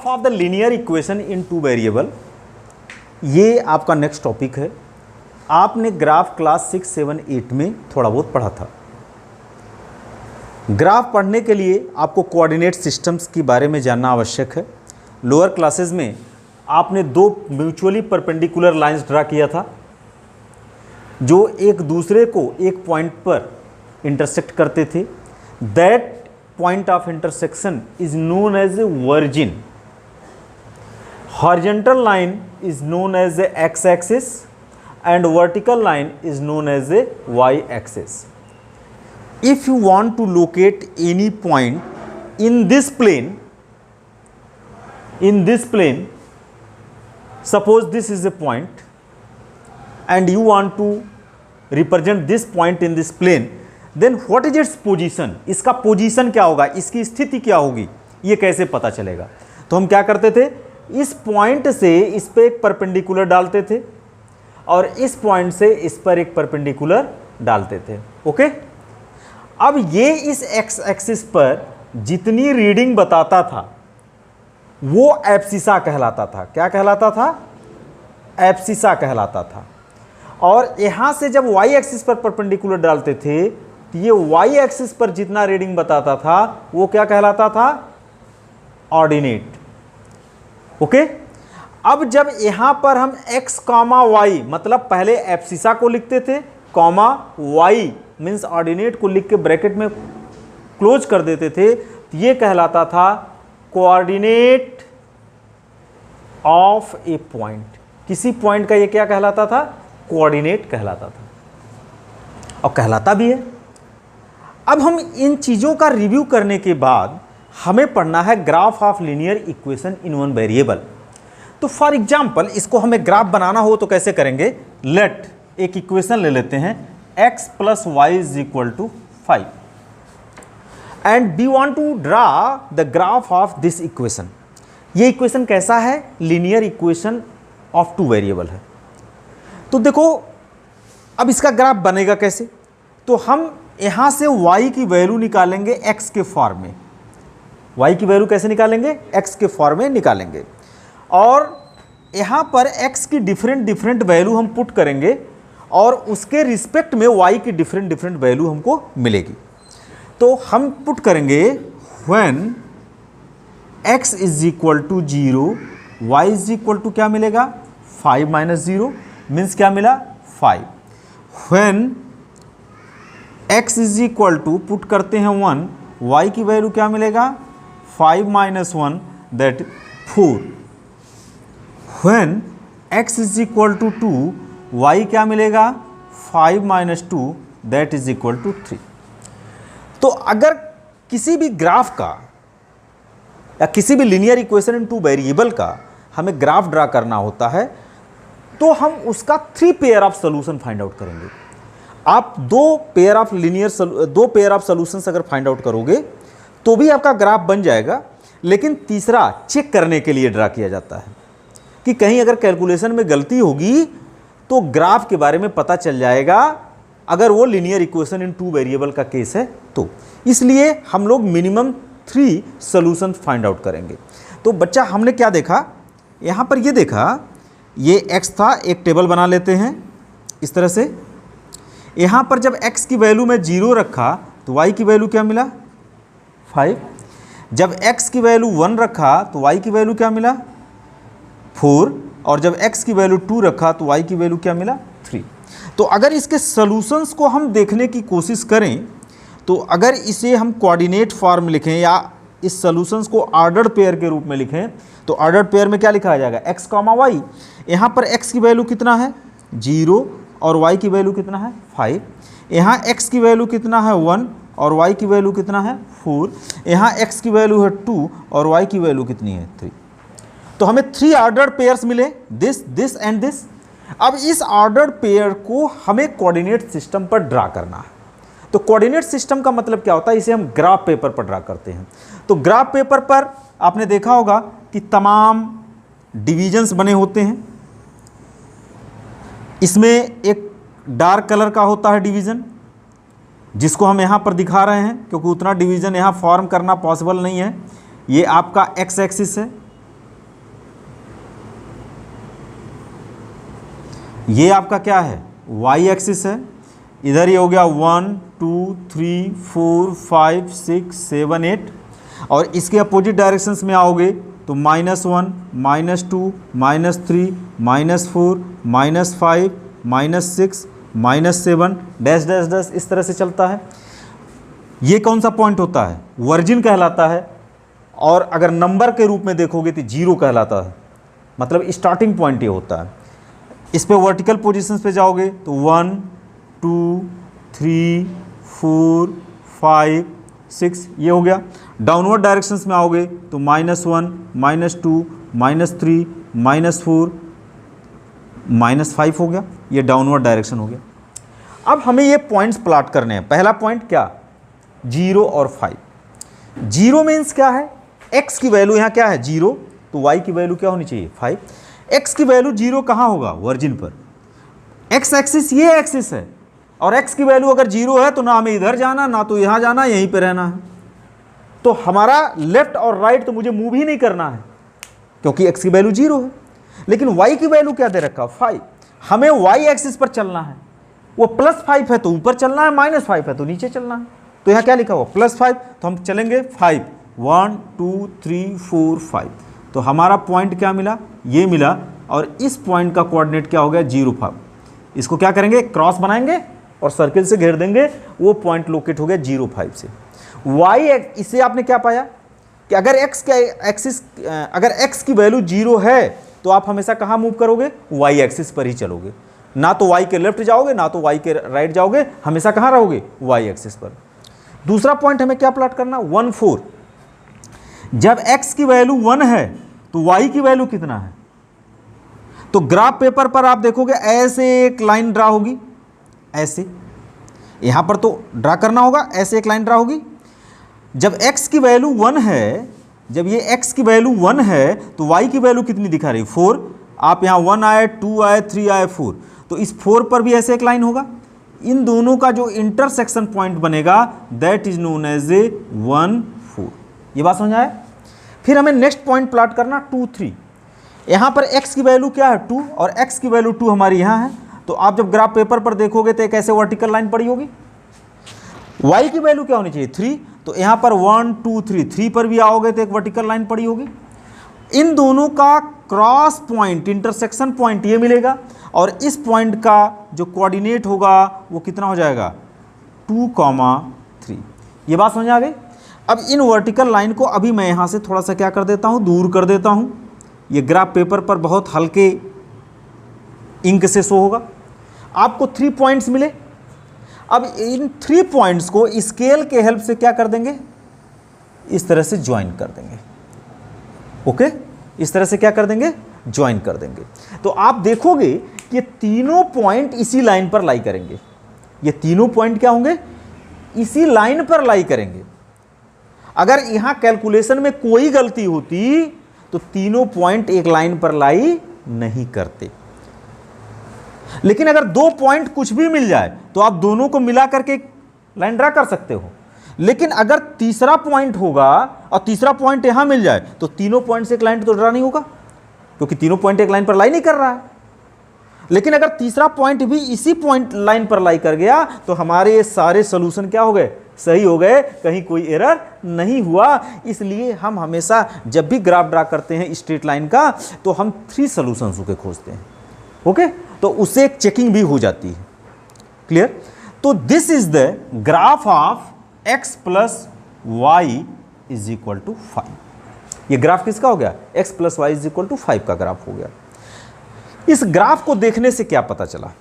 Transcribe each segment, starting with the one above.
Of the linear equation in two variable, ये आपका next topic है। आपने ग्राफ क्लास 6, 7, 8 में थोड़ा बहुत पढ़ा था। ग्राफ पढ़ने के लिए आपको कोऑर्डिनेट सिस्टम्स के बारे में जानना आवश्यक है। लोअर क्लासेस में आपने दो म्यूचुअली परपेंडिकुलर लाइंस ड्रा किया था जो एक दूसरे को एक पॉइंट पर इंटरसेक्ट करते थे। That point of intersection is known as a origin. Horizontal line is known as the x-axis and vertical line is known as the y-axis. If you want to locate any point in this plane, suppose this is a point and you want to represent this point in this plane, then what is its position, इसका position क्या होगा, इसकी स्थिति क्या होगी, ये कैसे पता चलेगा। तो हम क्या करते थे, इस पॉइंट से इस पे एक परपेंडिकुलर डालते थे और इस पॉइंट से इस पर एक परपेंडिकुलर डालते थे। ओके, अब ये इस एक्स एक्सिस पर जितनी रीडिंग बताता था वो एब्सिसा कहलाता था। क्या कहलाता था, एब्सिसा कहलाता था। और यहां से जब वाई एक्सिस पर परपेंडिकुलर डालते थे तो ये वाई एक्सिस पर जितना रीडिंग बताता था वो क्या कहलाता था, ऑर्डिनेट। ओके, अब जब यहां पर हम x कॉमा वाई, मतलब पहले एब्सिसा को लिखते थे कॉमा वाई मीन्स ऑर्डिनेट को लिख के ब्रैकेट में क्लोज कर देते थे, तो ये कहलाता था कोऑर्डिनेट ऑफ ए पॉइंट। किसी पॉइंट का ये क्या कहलाता था, कोऑर्डिनेट कहलाता था और कहलाता भी है। अब हम इन चीज़ों का रिव्यू करने के बाद हमें पढ़ना है graph of linear equation in one variable. तो फॉर एग्जांपल इसको हमें ग्राफ बनाना हो तो कैसे करेंगे, लेट एक इक्वेशन ले लेते हैं x + y = 5 and we want to draw the graph of this equation. ये इक्वेशन कैसा है, linear equation of two variable है। तो देखो अब इसका ग्राफ बनेगा कैसे, तो हम यहां से y की वैल्यू निकालेंगे x के फॉर्म में। y की वैल्यू कैसे निकालेंगे, x के फॉर्म में निकालेंगे और यहां पर x की डिफरेंट वैल्यू हम पुट करेंगे और उसके रिस्पेक्ट में y की डिफरेंट वैल्यू हमको मिलेगी। तो हम पुट करेंगे व्हेन x = 0, y = क्या मिलेगा, 5 - 0 मीन्स क्या मिला, 5। व्हेन x = पुट करते हैं 1, y की वैल्यू क्या मिलेगा, 5 - 1 दैट 4। व्हेन x = 2, y क्या मिलेगा, 5 - 2 दैट = 3। तो अगर किसी भी ग्राफ का या किसी भी linear equation in two variable का हमें ग्राफ ड्रा करना होता है तो हम उसका 3 pair of solution find out करेंगे। आप दो पेयर ऑफ सोल्यूशंस अगर फाइंड आउट करोगे तो भी आपका ग्राफ बन जाएगा, लेकिन तीसरा चेक करने के लिए ड्रा किया जाता है कि कहीं अगर कैलकुलेशन में गलती होगी तो ग्राफ के बारे में पता चल जाएगा, अगर वो linear equation in two variable का केस है तो। इसलिए हम लोग मिनिमम 3 सोल्यूशन फाइंड आउट करेंगे। तो बच्चा हमने क्या देखा, यहाँ पर ये देखा, ये x था, एक टेबल बना लेते हैं इस तरह से। यहाँ पर जब x की वैल्यू में 0 रखा तो y की वैल्यू क्या मिला, 5। जब x की वैल्यू 1 रखा तो y की वैल्यू क्या मिला, 4। और जब x की वैल्यू 2 रखा तो y की वैल्यू क्या मिला, 3। तो अगर इसके सॉल्यूशंस को हम देखने की कोशिश करें तो अगर इसे हम कोऑर्डिनेट फॉर्म लिखें या इस सॉल्यूशंस को ऑर्डर्ड पेयर के रूप में लिखें तो ऑर्डर्ड पेयर में क्या लिखा जाएगा, x, y। यहाँ पर x की वैल्यू कितना है, 0 और y की वैल्यू कितना है, 5। यहाँ x की वैल्यू कितना है, 1 और y की वैल्यू कितना है, 4। यहाँ x की वैल्यू है 2 और y की वैल्यू कितनी है, 3। तो हमें 3 ऑर्डर्ड पेयर्स मिले, दिस एंड दिस। अब इस ऑर्डर्ड पेयर को हमें कोऑर्डिनेट सिस्टम पर ड्रा करना है। तो कोऑर्डिनेट सिस्टम का मतलब क्या होता है, इसे हम ग्राफ पेपर पर ड्रा करते हैं। तो ग्राफ पेपर पर आपने देखा होगा कि तमाम डिवीजन्स बने होते हैं। इसमें एक डार्क कलर का होता है डिवीज़न, जिसको हम यहाँ पर दिखा रहे हैं क्योंकि उतना डिवीज़न यहाँ फॉर्म करना पॉसिबल नहीं है। ये आपका एक्स एक्सिस है ये आपका क्या है, वाई एक्सिस है, इधर ये हो गया 1 2 3 4 5 6 7 8, और इसके अपोजिट डायरेक्शंस में आओगे तो -1 -2 -3 -4 -5 -6 -7 डैश डैश डैश इस तरह से चलता है। ये कौन सा पॉइंट होता है, वर्जिन कहलाता है, और अगर नंबर के रूप में देखोगे तो 0 कहलाता है, मतलब स्टार्टिंग पॉइंट ये होता है। इस पे वर्टिकल पोजीशंस पे जाओगे तो 1 2 3 4 5 6 ये हो गया। डाउनवर्ड डायरेक्शंस में आओगे तो -1 -2 -3 -4 -5 हो गया, ये डाउनवर्ड डायरेक्शन हो गया। अब हमें ये पॉइंट्स प्लॉट करने हैं। पहला पॉइंट क्या, 0 और 5। 0 मीन्स क्या है, x की वैल्यू यहाँ क्या है 0, तो y की वैल्यू क्या होनी चाहिए 5। x की वैल्यू 0 कहाँ होगा, वर्जिन पर। x एक्सिस ये एक्सिस है, और x की वैल्यू अगर 0 है तो ना हमें इधर जाना ना तो यहाँ जाना, यहीं पे रहना है। तो हमारा लेफ्ट और राइट तो मुझे मूव ही नहीं करना है, क्योंकि x की वैल्यू 0 है। लेकिन y की वैल्यू क्या दे रखा 5, हमें y एक्सिस पर चलना है। वो +5 है तो ऊपर चलना है, -5 है तो नीचे चलना है। तो यहाँ क्या लिखा हुआ +5, तो हम चलेंगे 5 1 2 3 4 5। तो हमारा पॉइंट क्या मिला, ये मिला, और इस पॉइंट का कोऑर्डिनेट क्या हो गया 0 5। इसको क्या करेंगे, क्रॉस बनाएंगे और सर्किल से घेर देंगे, वो पॉइंट लोकेट हो गया 0 5 से। y इससे आपने क्या पाया कि अगर x का एक्सिस, अगर x की वैल्यू 0 है तो आप हमेशा कहाँ मूव करोगे, y एक्सिस पर ही चलोगे, ना तो y के लेफ्ट जाओगे ना तो y के राइट जाओगे, हमेशा कहाँ रहोगे, y एक्सिस पर। दूसरा पॉइंट हमें क्या प्लॉट करना, 1 4। जब x की वैल्यू 1 है तो y की वैल्यू कितना है, तो ग्राफ पेपर पर आप देखोगे ऐसे एक लाइन ड्रा होगी, ऐसे यहां पर तो ड्रा करना होगा, ऐसे एक लाइन ड्रा होगी। जब x की वैल्यू 1 है, जब ये x की वैल्यू 1 है तो y की वैल्यू कितनी दिखा रही, 4। आप यहां 1 आए 2 आए 3 आए 4, तो इस 4 पर भी ऐसे एक लाइन होगा। इन दोनों का जो इंटरसेक्शन पॉइंट बनेगा that is known as a 1 4। ये बात समझ आए। फिर हमें नेक्स्ट पॉइंट प्लॉट करना 2 3। यहां पर x की वैल्यू क्या है 2, और x की वैल्यू 2 हमारी यहां है। तो आप जब ग्राफ पेपर पर देखोगे तो एक ऐसे वर्टिकल लाइन पड़ी होगी। y की वैल्यू क्या होनी चाहिए 3, तो यहां पर 1 2 3 3 पर भी आओगे तो एक वर्टिकल लाइन पड़ी होगी। इन दोनों का क्रॉस पॉइंट, इंटरसेक्शन पॉइंट ये मिलेगा, और इस पॉइंट का जो कोऑर्डिनेट होगा वो कितना हो जाएगा 2, 3। ये बात समझ आ गई। अब इन वर्टिकल लाइन को अभी मैं यहाँ से थोड़ा सा क्या कर देता हूँ, दूर कर देता हूँ। ये ग्राफ पेपर पर बहुत हल्के इंक से शो होगा। आपको 3 पॉइंट्स मिले। अब इन 3 पॉइंट्स को स्केल के हेल्प से क्या कर देंगे, इस तरह से ज्वाइन कर देंगे। ओके, इस तरह से क्या कर देंगे, ज्वाइन कर देंगे। तो आप देखोगे कि ये तीनों पॉइंट इसी लाइन पर लाई करेंगे। ये तीनों पॉइंट क्या होंगे, इसी लाइन पर लाई करेंगे। अगर यहां कैलकुलेशन में कोई गलती होती तो तीनों पॉइंट एक लाइन पर लाई नहीं करते। लेकिन अगर 2 पॉइंट कुछ भी मिल जाए तो आप दोनों को मिला करके लाइन ड्रा कर सकते हो। लेकिन अगर तीसरा पॉइंट होगा और तीसरा पॉइंट यहां मिल जाए तो तीनों पॉइंट से एक लाइन तो ड्रा नहीं होगा, क्योंकि तीनों पॉइंट एक लाइन पर लाई नहीं कर रहा है। लेकिन अगर तीसरा पॉइंट भी इसी पॉइंट लाइन पर लाई कर गया तो हमारे ये सारे सोल्यूशन क्या हो गए, सही हो गए, कहीं कोई एरर नहीं हुआ। इसलिए हम हमेशा जब भी ग्राफ ड्रा करते हैं स्ट्रेट लाइन का तो हम 3 सॉल्यूशंस के खोजते हैं। ओके, तो उससे एक चेकिंग भी हो जाती है। क्लियर। तो this is the graph of x plus y is equal to 5। ये ग्राफ किसका हो गया, x plus y is equal to 5 का ग्राफ हो गया। इस ग्राफ को देखने से क्या पता चला,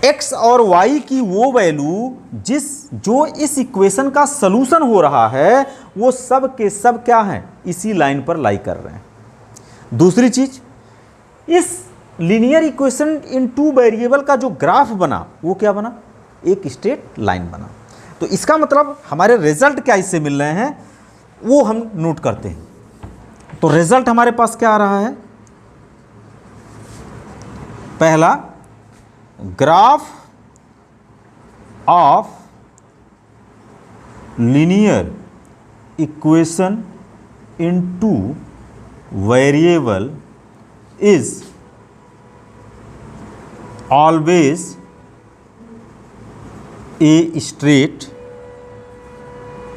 x और y की वो वैल्यू जो इस इक्वेशन का सलूशन हो रहा है वो सब के सब क्या हैं, इसी लाइन पर लाई कर रहे हैं। दूसरी चीज, इस लीनियर इक्वेशन इन 2 वेरिएबल का जो ग्राफ बना वो क्या बना, एक स्ट्रेट लाइन बना। तो इसका मतलब हमारे रिजल्ट क्या इससे मिल रहे हैं वो हम नोट करते हैं। तो रिजल्ट हमारे पास क्या आ रहा है, पहला graph of linear equation in 2 variable is always a straight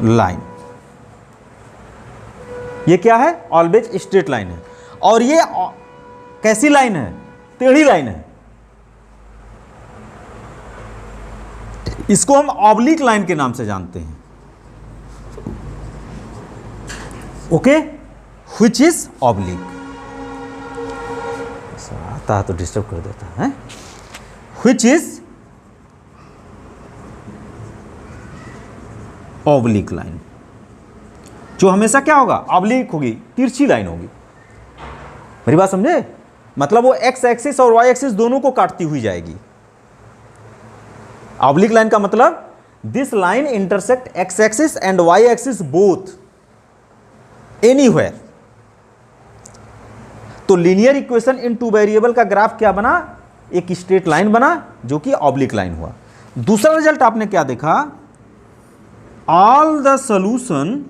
line. ये क्या है? ऑलवेज स्ट्रेट लाइन है। और ये कैसी लाइन है? टेढ़ी लाइन है। इसको हम ऑब्लिक लाइन के नाम से जानते हैं। Okay, which is oblique. आता तो डिस्टर्ब कर देता है। व्हिच इज ऑब्लिक लाइन, जो हमेशा क्या होगा? ऑब्लिक होगी, तिरछी लाइन होगी। मेरी बात समझे? मतलब वो एक्स एक्सिस और वाई एक्सिस दोनों को काटती हुई जाएगी। ऑब्लिक लाइन का मतलब this line intersect X axis and Y axis both anywhere. तो linear equation in two variable का ग्राफ क्या बना? एक स्ट्रेट लाइन बना जो कि ऑब्लिक लाइन हुआ। दूसरा रिजल्ट आपने क्या देखा? ऑल द सॉल्यूशन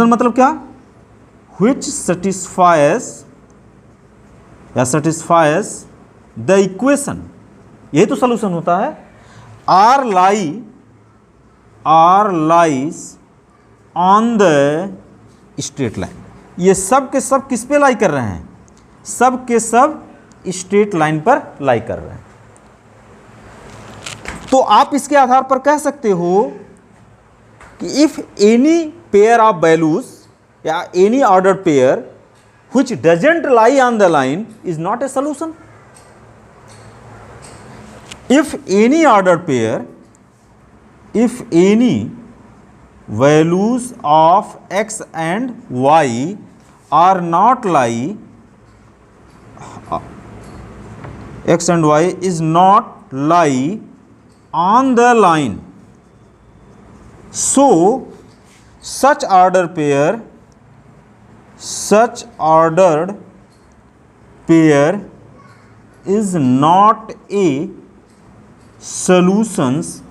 मतलब क्या? which satisfies the equation, यही तो सॉल्यूशन होता है। Are lies on the straight line. ये सब के सब किस पे लाई कर रहे हैं? सब के सब स्ट्रेट लाइन पर लाई कर रहे हैं। तो आप इसके आधार पर कह सकते हो कि if any pair of values या any order pair which doesn't lie on the line is not a solution. If any values of x and y are not lie, x and y is not lie on the line, so such ordered pair is not a solutions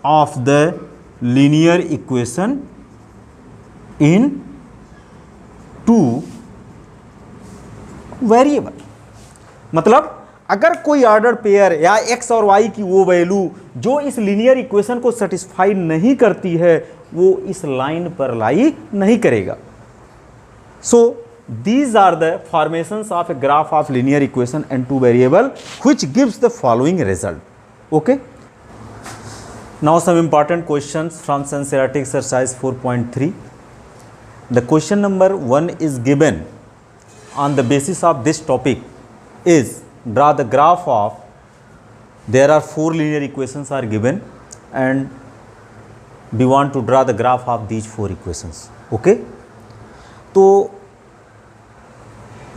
of the linear equation in two variable. मतलब अगर कोई order pair या x और y की वो value जो इस linear equation को सेटिस्फाई नहीं करती है, वो इस लाइन पर लाई नहीं करेगा। So these are the formations of a graph of linear equation and two variable which gives the following result. Okay. Now some important questions from NCERT exercise 4.3. The question number 1 is given on the basis of this topic is draw the graph of, there are 4 linear equations are given and we want to draw the graph of these 4 equations. Okay. तो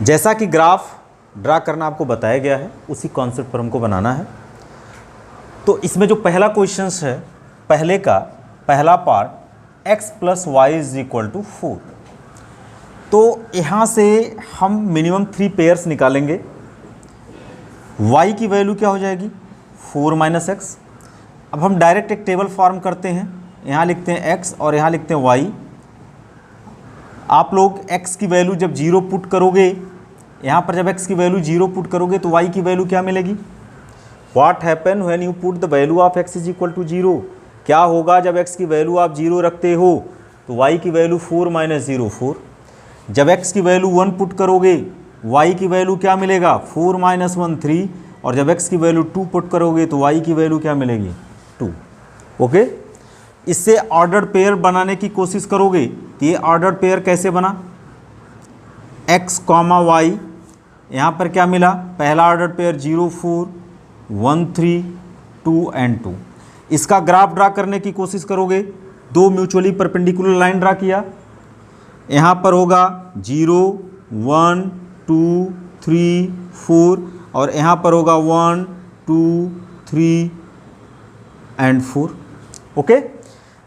जैसा कि graph draw करना आपको बताया गया है, उसी concept पर हमको बनाना है। तो इसमें जो पहला क्वेश्चन है, पहले का पहला पार्ट x + y = 4। तो यहाँ से हम मिनिमम 3 पेयर्स निकालेंगे। y की वैल्यू क्या हो जाएगी? 4 - x। अब हम डायरेक्ट एक टेबल फॉर्म करते हैं। यहाँ लिखते हैं x और यहाँ लिखते हैं y। आप लोग x की वैल्यू जब 0 पुट करोगे, यहाँ पर जब x की वैल्यू 0 पुट करोगे तो y की वैल्यू क्या मिलेगी? What happen when you put the value of x = 0? क्या होगा जब x की वैल्यू आप 0 रखते हो? तो y की वैल्यू 4 - 0 4। जब x की वैल्यू 1 पुट करोगे, y की वैल्यू क्या मिलेगा? 4 - 1 3। और जब x की वैल्यू 2 पुट करोगे तो y की वैल्यू क्या मिलेगी? 2। ओके। इससे ऑर्डर्ड पेयर बनाने की कोशिश करोगे तो ये ऑर्डर्ड पेयर कैसे बना? x, y, यहाँ पर क्या मिला? पहला ऑर्डर्ड पेयर 0 4 1 3 2 and 2। इसका ग्राफ ड्रा करने की कोशिश करोगे, 2 म्यूचुअली परपेंडिकुलर लाइन ड्रा किया। यहाँ पर होगा 0 1 2 3 4 और यहाँ पर होगा 1 2 3 and 4। ओके।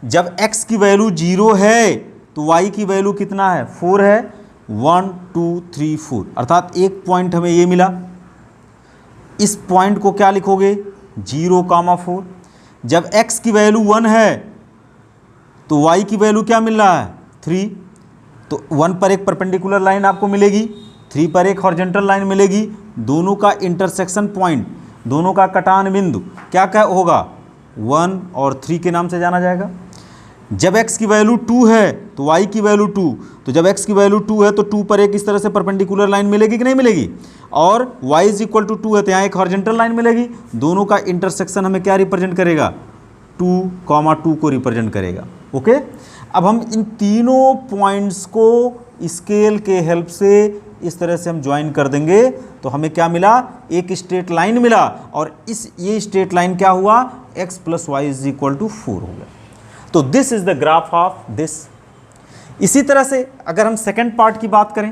जब x की वैल्यू 0 है तो y की वैल्यू कितना है? 4 है। 1 2 3 4, अर्थात एक पॉइंट हमें ये मिला। इस पॉइंट को क्या लिखोगे? 0, 4। जब x की वैल्यू 1 है तो y की वैल्यू क्या मिल रहा है? 3। तो 1 पर एक परपेंडिकुलर लाइन आपको मिलेगी, 3 पर एक हॉरिजॉन्टल लाइन मिलेगी, दोनों का इंटरसेक्शन पॉइंट, दोनों का कटान बिंदु क्या क्या होगा, 1 और 3 के नाम से जाना जाएगा। जब x की वैल्यू 2 है तो y की वैल्यू 2, तो जब x की वैल्यू 2 है तो 2 पर एक इस तरह से परपेंडिकुलर लाइन मिलेगी कि नहीं मिलेगी, और y इज इक्वल टू 2 है तो यहाँ एक हॉरिजॉन्टल लाइन मिलेगी, दोनों का इंटरसेक्शन हमें क्या रिप्रेजेंट करेगा, 2, 2 को रिप्रेजेंट करेगा। ओके, अब हम इन तीनों पॉइंट्स को स्केल के हेल्प से इस तरह से हम ज्वाइन कर देंगे तो हमें क्या मिला, एक स्ट्रेट लाइन मिला, और ये स्ट्रेट लाइन क्या हुआ, x + y is equal to 4 हो गया। तो this is the graph of this. इसी तरह से अगर हम सेकेंड पार्ट की बात करें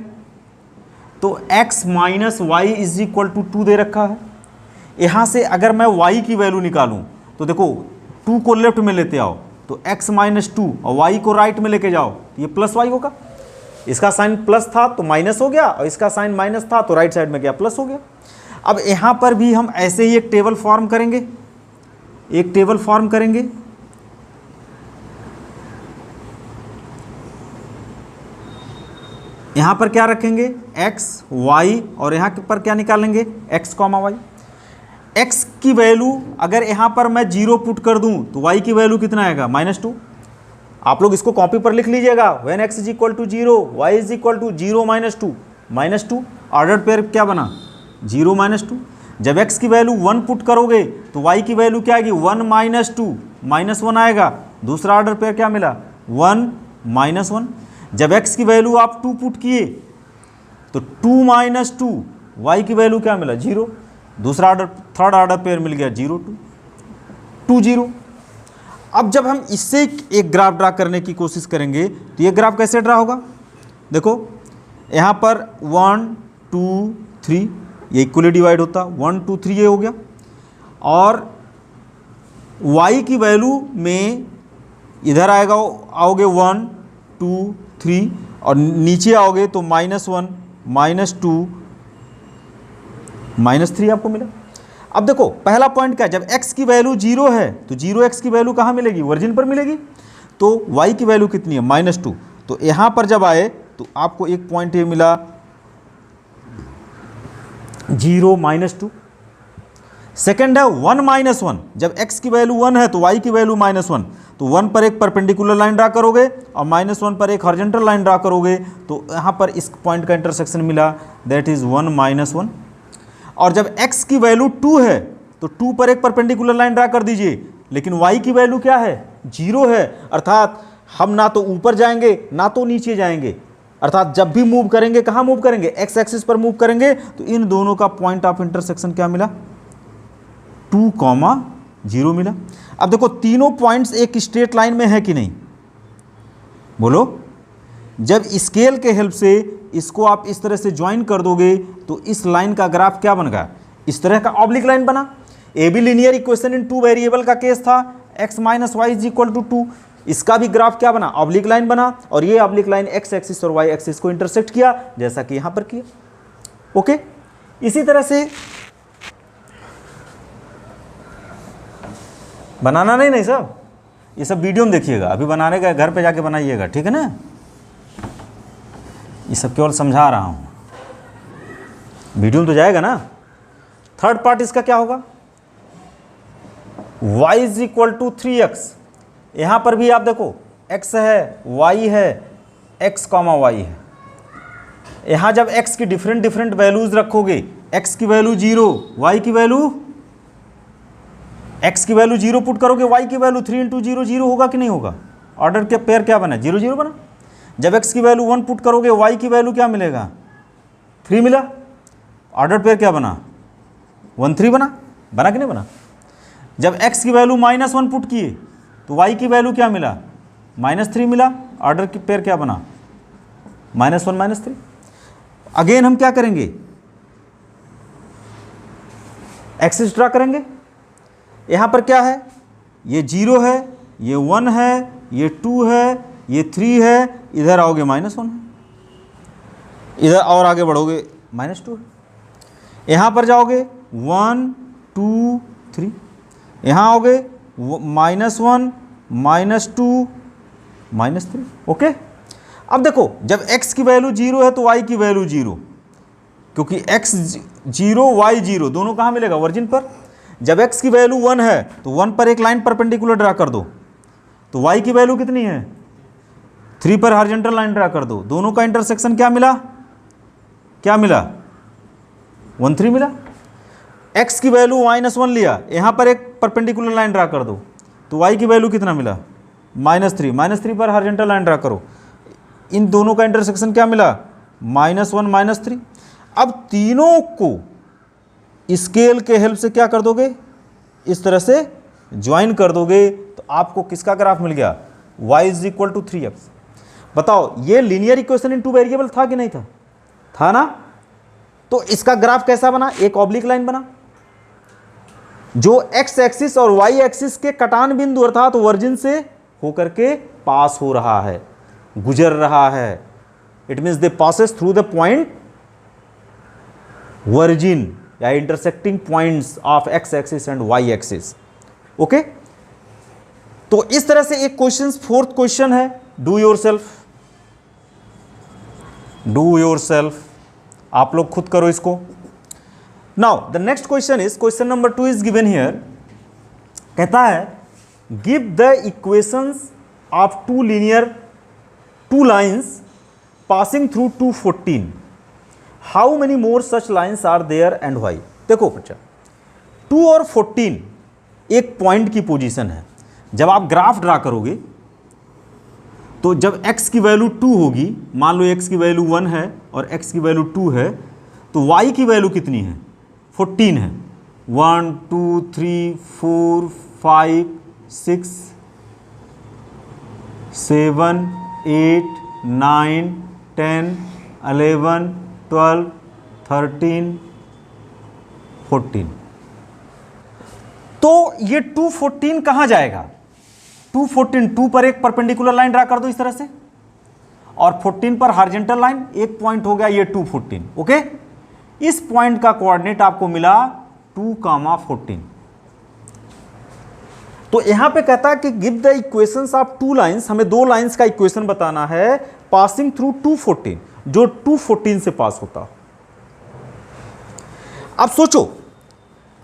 तो x - y is equal to 2 दे रखा है। यहां से अगर मैं y की वैल्यू निकालूं तो देखो 2 को लेफ्ट में लेते आओ तो x - 2 और y को राइट में लेके जाओ, ये प्लस y होगा। इसका साइन प्लस था तो माइनस हो गया, और इसका साइन माइनस था तो राइट साइड में क्या, प्लस हो गया। अब यहां पर भी हम ऐसे ही एक टेबल फॉर्म करेंगे, यहां पर क्या रखेंगे, x y, और यहां पर क्या निकालेंगे, x, y। x की वैल्यू अगर यहां पर मैं 0 पुट कर दूं तो y की वैल्यू कितना आएगा, -2। आप लोग इसको कॉपी पर लिख लीजिएगा, when x = 0 y = 0 - 2 order pair क्या बना, 0 - 2। जब x की वैल्यू 1 पुट करोगे तो y की वैल्यू क्या आएगी, 1 - 2 -1 आएगा, दूसरा ऑर्डर पेयर क्या मिला, 1 - 1। जब x की वैल्यू आप 2 पुट किए तो 2 - 2, y की वैल्यू क्या मिला, 0, दूसरा ऑर्डर, थर्ड ऑर्डर पेयर मिल गया 0 2 2 0। अब जब हम इससे एक ग्राफ ड्रा करने की कोशिश करेंगे तो ये ग्राफ कैसे ड्रा होगा, देखो यहाँ पर 1 2 3 ये इक्वली डिवाइड होता, 1 2 3 ये हो गया, और y की वैल्यू में इधर आएगा, आओगे 1 2 3 और नीचे आओगे तो -1 -2 -3 आपको मिला। अब देखो पहला पॉइंट क्या है, जब x की वैल्यू 0 है तो 0x की वैल्यू कहाँ मिलेगी, ओरिजिन पर मिलेगी, तो y की वैल्यू कितनी है, -2। तो यहाँ पर जब आए तो आपको एक पॉइंट ये मिला 0 -2। सेकेंड है 1 - 1, जब x की वैल्यू 1 है तो y की वैल्यू -1, तो 1 पर एक परपेंडिकुलर लाइन ड्रा करोगे और -1 पर एक हॉरिजॉन्टल लाइन ड्रा करोगे, तो यहाँ पर इस पॉइंट का इंटरसेक्शन मिला, दैट इज 1 - 1। और जब x की वैल्यू 2 है तो 2 पर एक परपेंडिकुलर लाइन ड्रा कर दीजिए, लेकिन y की वैल्यू क्या है, 0 है, अर्थात हम ना तो ऊपर जाएंगे ना तो नीचे जाएंगे, अर्थात जब भी मूव करेंगे कहाँ मूव करेंगे, x एक्सिस पर मूव करेंगे, तो इन दोनों का पॉइंट ऑफ इंटरसेक्शन क्या मिला, 2, 0 मिला। अब देखो तीनों पॉइंट्स एक स्ट्रेट लाइन में है कि नहीं, बोलो। जब स्केल के हेल्प से इसको आप इस तरह से ज्वाइन कर दोगे तो इस लाइन का ग्राफ क्या बन गया, इस तरह का ऑब्लिक लाइन बना। A be linear equation in 2 variable का केस था, x - y = 2, इसका भी ग्राफ क्या बना, ऑब्लिक लाइन बना, और ये ऑब्लिक लाइन x एक्सिस और y एक्सिस को इंटरसेक्ट किया, जैसा कि यहां पर किया। ओके, इसी तरह से बनाना नहीं सब, ये सब वीडियो में देखिएगा, अभी बनाने का घर पे जाके बनाइएगा, ठीक है ना, ये सब केवल समझा रहा हूं, वीडियो में तो जाएगा ना। थर्ड पार्ट इसका क्या होगा, y = 3x, यहां पर भी आप देखो x है, y है, x, y है। यहां जब x की डिफरेंट वैल्यूज रखोगे, x की वैल्यू 0, y की वैल्यू, x की वैल्यू 0 पुट करोगे, y की वैल्यू 3 × 0 0 होगा कि नहीं होगा, ऑर्डर के पेयर क्या बना, 0 0 बना। जब x की वैल्यू 1 पुट करोगे, y की वैल्यू क्या मिलेगा, 3 मिला, ऑर्डर पेयर क्या बना, 1 3 बना कि नहीं बना। जब x की वैल्यू -1 पुट किए तो y की वैल्यू क्या मिला, -3 मिला, ऑर्डर की पेयर क्या बना, -1 -3। अगेन हम क्या करेंगे, एक्सिस ड्रा करेंगे। यहाँ पर क्या है, ये 0 है, ये 1 है, ये 2 है, ये 3 है, इधर आओगे -1 है, इधर और आगे बढ़ोगे -2 है, यहाँ पर जाओगे 1 2 3, यहाँ आओगे -1 -2 -3। ओके, अब देखो जब x की वैल्यू 0 है तो y की वैल्यू 0, क्योंकि x 0 y 0 दोनों कहाँ मिलेगा, वर्जिन पर। जब x की वैल्यू 1 है तो 1 पर एक लाइन परपेंडिकुलर ड्रा कर दो, तो y की वैल्यू कितनी है, 3 पर हॉरिजॉन्टल लाइन ड्रा कर दो, दोनों का इंटरसेक्शन क्या मिला, क्या मिला, 1 3 मिला। x की वैल्यू -1 लिया, यहाँ पर एक परपेंडिकुलर लाइन ड्रा कर दो, तो y की वैल्यू कितना मिला, -3 पर हॉरिजॉन्टल लाइन ड्रा करो, इन दोनों का इंटरसेक्शन क्या मिला, -1 -3। अब तीनों को स्केल के हेल्प से क्या कर दोगे, इस तरह से ज्वाइन कर दोगे, तो आपको किसका ग्राफ मिल गया, y = 3x। बताओ ये लीनियर इक्वेशन इन 2 वेरिएबल था कि नहीं था, था ना। तो इसका ग्राफ कैसा बना, एक ऑब्लिक लाइन बना, जो x एक्सिस और y एक्सिस के कटान बिंदु अर्थात वर्जिन से होकर के पास हो रहा है, गुजर रहा है। It means they passes through the point origin या intersecting points of x axis and y axis. Okay, तो इस तरह से एक क्वेश्चन, फोर्थ क्वेश्चन है, डू योरसेल्फ, आप लोग खुद करो इसको। Now the next question is, question number 2 is given here, कहता है give the equations of two lines passing through 214, how many more such lines are there and why. देखो बच्चा, 2 और 14 एक पॉइंट की पोजीशन है। जब आप ग्राफ ड्रा करोगे तो जब x की वैल्यू 2 होगी, मान लो x की वैल्यू 1 है और x की वैल्यू 2 है, तो y की वैल्यू कितनी है, 14 है। 1 2 3 4 5 6 7 8 9 10 11 12 13 14। तो ये 214 कहां जाएगा, 214, 2 पर एक परपेंडिकुलर लाइन ड्रा कर दो इस तरह से, और 14 पर हॉरिजॉन्टल लाइन, एक पॉइंट हो गया ये 214। ओके, इस पॉइंट का कोऑर्डिनेट आपको मिला 2,14। तो यहां पे कहता है कि give the equations of 2 lines, हमें 2 लाइंस का इक्वेशन बताना है पासिंग थ्रू 214, जो 214 से पास होता। अब सोचो,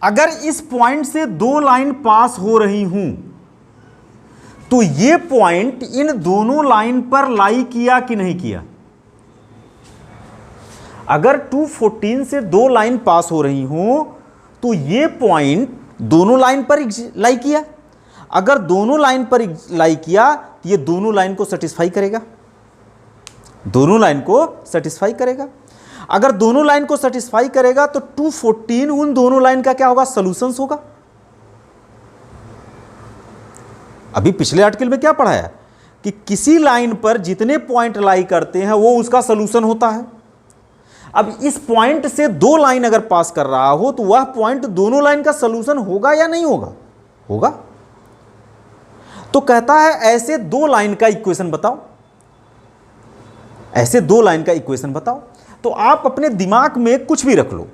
अगर इस पॉइंट से 2 लाइन पास हो रही हूं, तो ये पॉइंट इन दोनों लाइन पर लाई किया कि नहीं किया। अगर 214 से 2 लाइन पास हो रही हो, तो ये पॉइंट दोनों लाइन पर लाई किया। अगर दोनों लाइन पर लाई किया, तो ये दोनों लाइन को सेटिस्फाई करेगा, दोनों लाइन को सेटिस्फाई करेगा। अगर दोनों लाइन को सेटिस्फाई करेगा, तो 214 उन दोनों लाइन का क्या होगा, सॉल्यूशंस होगा। अभी पिछले आर्टिकल में क्या पढ़ाया कि किसी लाइन पर जितने पॉइंट लाई करते हैं वो उसका सॉल्यूशन होता है। अब इस पॉइंट से 2 लाइन अगर पास कर रहा हो, तो वह पॉइंट दोनों लाइन का सॉल्यूशन होगा या नहीं होगा, होगा। तो कहता है ऐसे 2 लाइन का इक्वेशन बताओ, ऐसे 2 लाइन का इक्वेशन बताओ। तो आप अपने दिमाग में कुछ भी रख लो,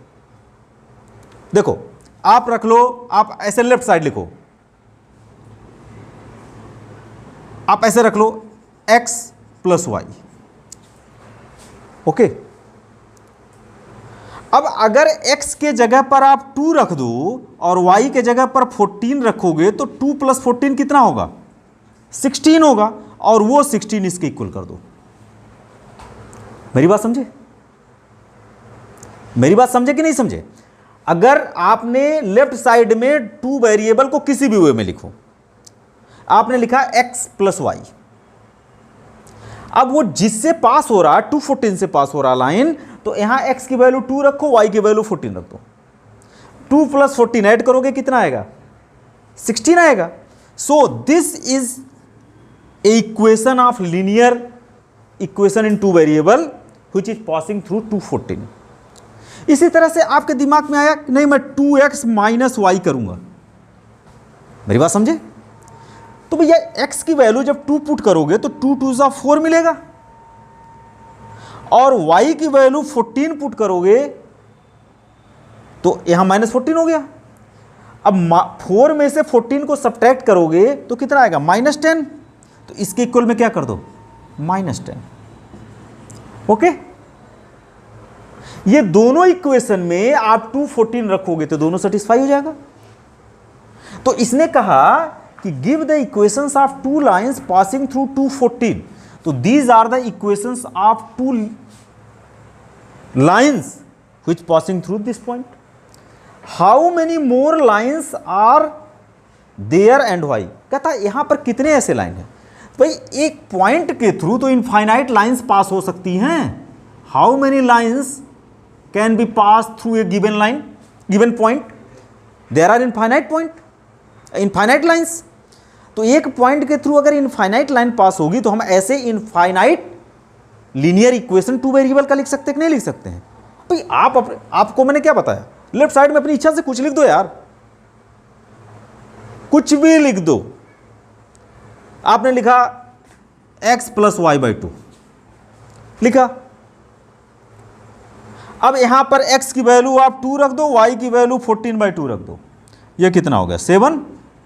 देखो आप रख लो, आप ऐसे लेफ्ट साइड लिखो, आप ऐसे रख लो x + y। ओके, अब अगर x के जगह पर आप 2 रख दो और y के जगह पर 14 रखोगे, तो 2 + 14 कितना होगा, 16 होगा, और वो 16 इसके इक्वल कर दो। मेरी बात समझे, मेरी बात समझे कि नहीं समझे। अगर आपने लेफ्ट साइड में 2 वेरिएबल को किसी भी वे में लिखो, आपने लिखा x + y, अब वो जिससे पास हो रहा, 214 से पास हो रहा लाइन, तो यहां x की वैल्यू 2 रखो, y की वैल्यू 14 रख दो। 2 + 14 ऐड करोगे कितना आएगा, 16 आएगा। So this is a equation of linear equation in 2 variable which is passing through 214। इसी तरह से आपके दिमाग में आया कि नहीं मैं 2x - y करूंगा, मेरी बात समझे। तो भैया x की वैल्यू जब 2 पुट करोगे तो 2 2 = 4 मिलेगा, और y की वैल्यू 14 पुट करोगे तो यहां -14 हो गया। अब 4 में से 14 को सब्ट्रैक्ट करोगे तो कितना आएगा, -10। तो इसके इक्वल में क्या कर दो, -10। ओके, ये दोनों इक्वेशन में आप 214 रखोगे तो दोनों सेटिस्फाई हो जाएगा। तो इसने कहा कि give the equations of two lines passing through 214, तो these are the equations of two lines which passing through this point. How many more lines are there and why. कहता है यहां पर कितने ऐसे लाइन है भाई, एक पॉइंट के थ्रू तो इनफाइनाइट लाइंस पास हो सकती हैं। How many lines can be pass through a given line, given point, there are infinite point, infinite lines. तो एक पॉइंट के थ्रू अगर इनफाइनाइट लाइन पास होगी तो हम ऐसे infinite linear equation two variable का लिख सकते हैं कि नहीं लिख सकते हैं भाई। आपको मैंने क्या बताया, लेफ्ट साइड में अपनी इच्छा से कुछ लिख दो यार, कुछ भी लिख दो। आपने लिखा x प्लस वाई बाई 2 लिखा, अब यहां पर x की वैल्यू आप 2 रख दो, y की वैल्यू 14/2 रख दो। ये कितना हो गया 7,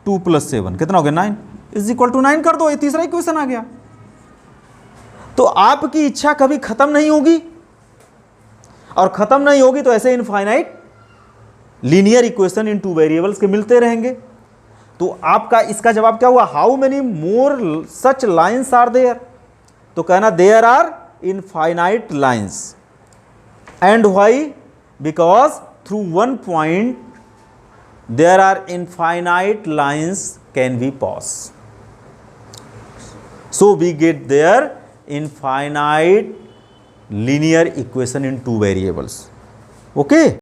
2 + 7 कितना हो गया 9 = 9 कर दो। ये तीसरा इक्वेशन आ गया। तो आपकी इच्छा कभी खत्म नहीं होगी, और खत्म नहीं होगी तो ऐसे infinite linear equation in two variables के मिलते रहेंगे। तो आपका इसका जवाब क्या हुआ, how many more such lines are there. तो कहना there are infinite lines, and why, because through one point there are infinite lines can be pass, so we get their infinite linear equation in two variables. Okay.